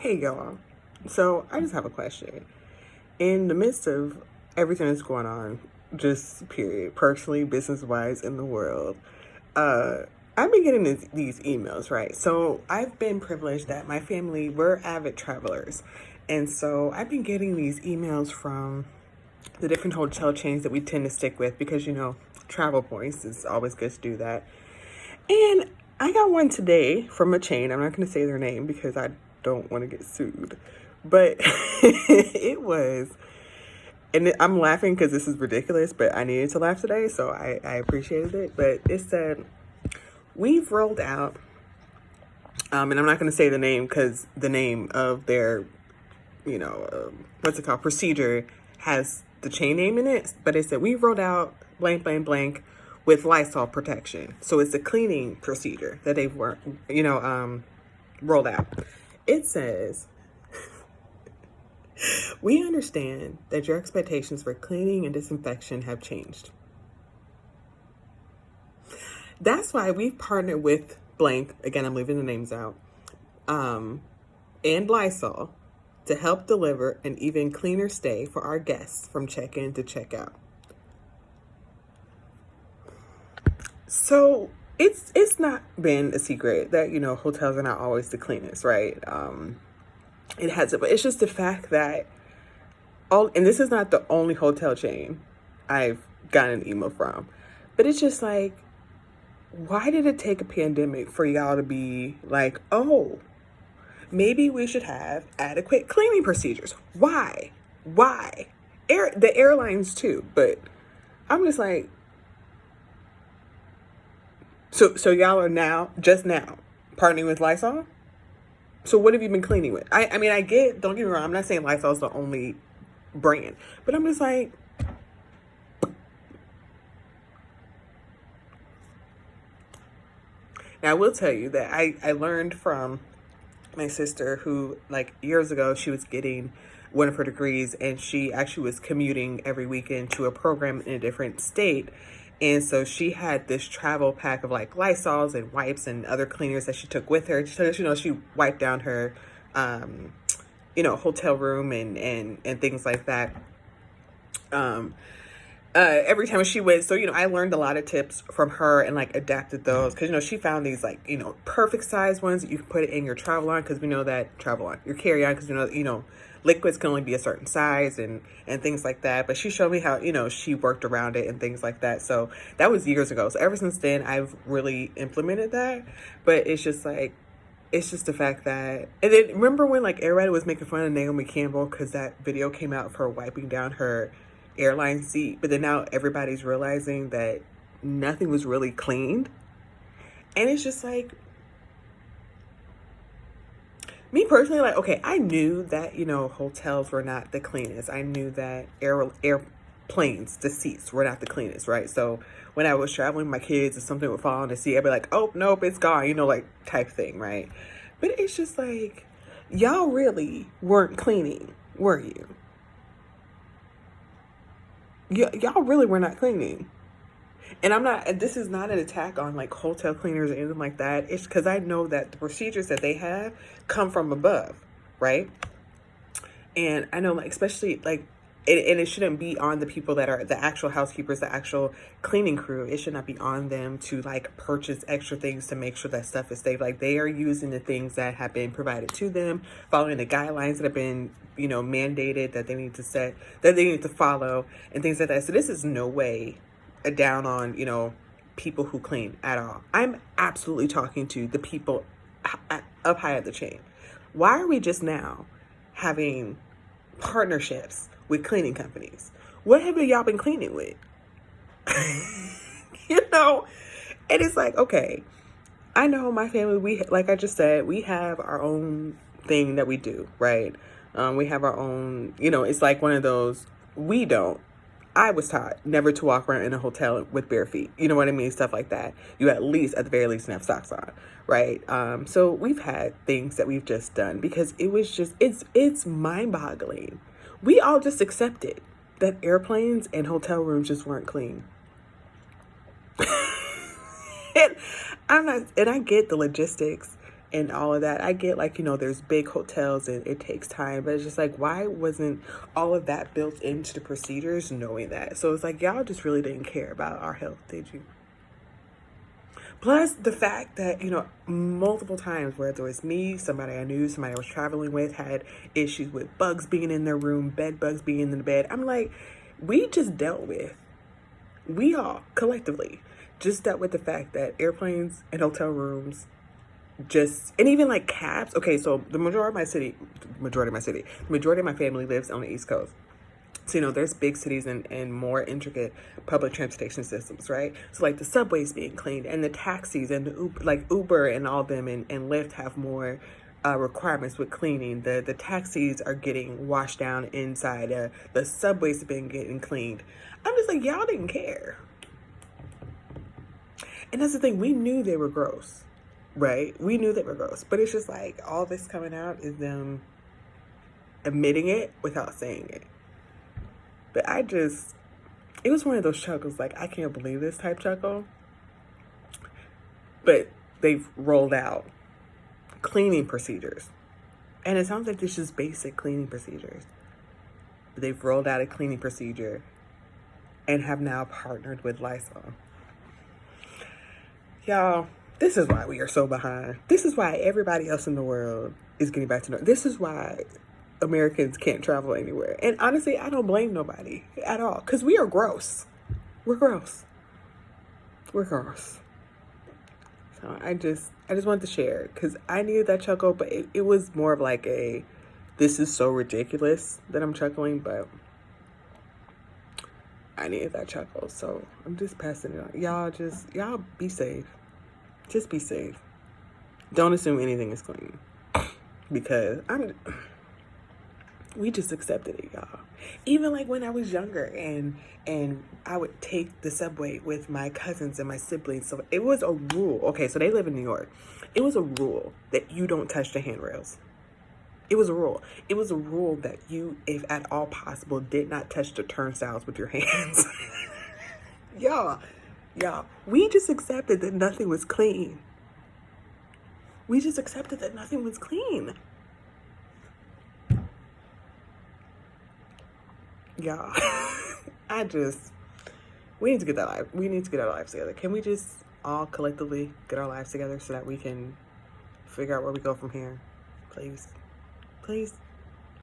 Hey y'all. So I just have a question. In the midst of everything that's going on, just period, personally, business wise in the world, uh, I've been getting these emails, right? So I've been privileged that my family, we're avid travelers. And so I've been getting these emails from the different hotel chains that we tend to stick with because, travel points is always good to do that. And I got one today from a chain. I'm not going to say their name because I don't want to get sued. But it was, and I'm laughing because this is ridiculous, but I needed to laugh today, so I appreciated it. But it said, we've rolled out, and I'm not going to say the name because the name of their, what's it called, procedure has the chain name in it. But it said, we've rolled out blank, blank, blank with Lysol protection. So it's a cleaning procedure that they've rolled out. It says, we understand that your expectations for cleaning and disinfection have changed. That's why we've partnered with blank, again, I'm leaving the names out, and Lysol to help deliver an even cleaner stay for our guests from check-in to check-out. So it's not been a secret that, hotels are not always the cleanest, right? It has it, but it's just the fact that and this is not the only hotel chain I've gotten an email from, but it's just like, why did it take a pandemic for y'all to be like, oh, maybe we should have adequate cleaning procedures? Why? The airlines too, but I'm just like, so y'all are just now partnering with Lysol? So what have you been cleaning with? I mean, I get, don't get me wrong, I'm not saying Lysol's the only brand, but I'm just like, now I will tell you that I learned from my sister who, like, years ago, she was getting one of her degrees and she actually was commuting every weekend to a program in a different state. And so she had this travel pack of like Lysols and wipes and other cleaners that she took with her. So, she wiped down her, hotel room and things like that. Every time she went. So, I learned a lot of tips from her and like adapted those because, she found these like, perfect size ones that you can put it in your travel on, because we know that travel on your carry on, because, liquids can only be a certain size and things like that. But she showed me how, she worked around it and things like that. So that was years ago. So ever since then, I've really implemented that. But it's just like, it's just the fact that, and then remember when like everybody was making fun of Naomi Campbell because that video came out of her wiping down her airline seat, but then now everybody's realizing that nothing was really cleaned. And it's just like, me personally, like, okay, I knew that, hotels were not the cleanest. I knew that airplanes, the seats were not the cleanest, right? So when I was traveling with my kids and something would fall on the seat, I'd be like, oh, nope, it's gone, like type thing, right? But it's just like, y'all really weren't cleaning, were you? Y'all really were not cleaning. And this is not an attack on like hotel cleaners or anything like that. It's because I know that the procedures that they have come from above, right? And I know, like, especially like, and it shouldn't be on the people that are the actual housekeepers, the actual cleaning crew. It should not be on them to like purchase extra things to make sure that stuff is safe. Like, they are using the things that have been provided to them, following the guidelines that have been, mandated that they need to set, that they need to follow, and things like that. So this is no way a down on, people who clean at all. I'm absolutely talking to the people up high at the chain. Why are we just now having partnerships with cleaning companies? What have y'all been cleaning with? And it's like, okay, I know my family, we, like I just said, we have our own thing that we do, right? We have our own, it's like one of those, I was taught never to walk around in a hotel with bare feet. You know what I mean? Stuff like that. You at the very least, have socks on, right? So we've had things that we've just done because it was just, it's mind-boggling. We all just accepted that airplanes and hotel rooms just weren't clean. And I get the logistics and all of that. I get, like, there's big hotels and it takes time, but it's just like, why wasn't all of that built into the procedures knowing that? So it's like, y'all just really didn't care about our health, did you? Plus the fact that, multiple times, whether it was me, somebody I knew, somebody I was traveling with, had issues with bugs being in their room, bed bugs being in the bed. I'm like, we all collectively just dealt with the fact that airplanes and hotel rooms and even like cabs. Okay, so the majority of my family lives on the East Coast. So, there's big cities and more intricate public transportation systems, right? So, like, the subways being cleaned and the taxis and Uber and all them and Lyft have more requirements with cleaning. The taxis are getting washed down inside. The subways have been getting cleaned. I'm just like, y'all didn't care. And that's the thing. We knew they were gross, right? We knew they were gross. But it's just like all this coming out is them admitting it without saying it. But it was one of those chuckles, like, I can't believe this type chuckle. But they've rolled out cleaning procedures. And it sounds like it's just basic cleaning procedures. But they've rolled out a cleaning procedure and have now partnered with Lysol. Y'all, this is why we are so behind. This is why everybody else in the world is getting back to normal. This is why Americans can't travel anywhere. And honestly, I don't blame nobody at all, because we are gross. We're gross. So I just wanted to share, because I needed that chuckle, but it was more of like this is so ridiculous that I'm chuckling, but I needed that chuckle. So I'm just passing it on. Y'all be safe. Just be safe. Don't assume anything is clean, because we just accepted it, y'all. Even like when I was younger and I would take the subway with my cousins and my siblings. So it was a rule. Okay, so they live in New York. It was a rule that you don't touch the handrails. It was a rule. It was a rule that you, if at all possible, did not touch the turnstiles with your hands. Y'all, we just accepted that nothing was clean. Y'all, we need to get our lives together. Can we just all collectively get our lives together so that we can figure out where we go from here? Please.